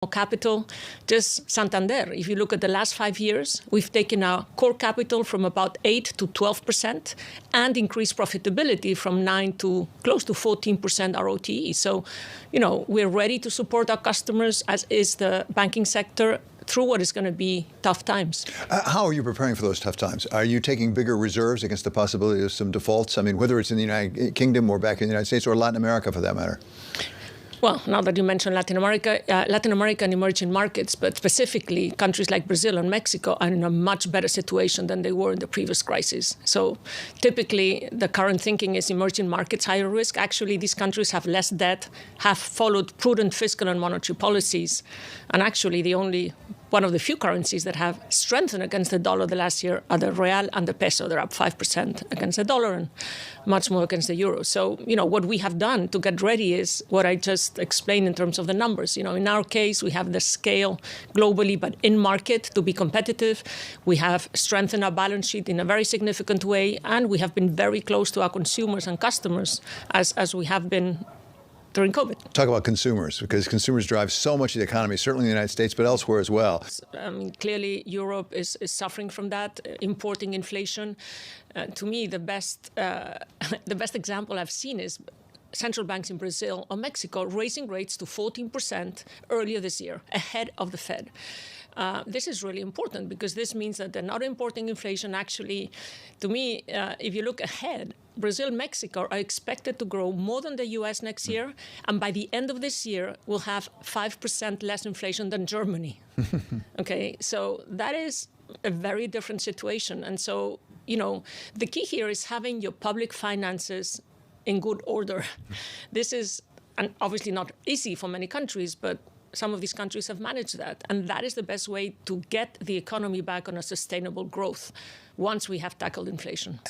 capital, just Santander. If you look at the last 5 years, we've taken our core capital from about 8 to 12% and increased profitability from 9 to close to 14% ROTE. So, we're ready to support our customers, as is the banking sector, through what is going to be tough times. How are you preparing for those tough times? Are you taking bigger reserves against the possibility of some defaults? I mean, whether it's in the United Kingdom or back in the United States or Latin America for that matter? Well, now that you mentioned Latin America and emerging markets, but specifically countries like Brazil and Mexico are in a much better situation than they were in the previous crisis. So typically, the current thinking is emerging markets higher risk. Actually, these countries have less debt, have followed prudent fiscal and monetary policies, and actually one of the few currencies that have strengthened against the dollar the last year are the real and the peso. They're up 5% against the dollar and much more against the euro. So, what we have done to get ready is what I just explained in terms of the numbers. In our case, we have the scale globally, but in market to be competitive. We have strengthened our balance sheet in a very significant way, and we have been very close to our consumers and customers as we have been during COVID. Talk about consumers, because consumers drive so much of the economy, certainly in the United States, but elsewhere as well. Clearly, Europe is suffering from that, importing inflation. To me, the best example I've seen is central banks in Brazil or Mexico raising rates to 14% earlier this year, ahead of the Fed. This is really important because this means that they're not importing inflation. Actually, to me, if you look ahead, Brazil and Mexico are expected to grow more than the U.S. next year. And by the end of this year, we'll have 5% less inflation than Germany. Okay, so that is a very different situation. And so, the key here is having your public finances in good order. This is obviously not easy for many countries, but some of these countries have managed that. And that is the best way to get the economy back on a sustainable growth once we have tackled inflation.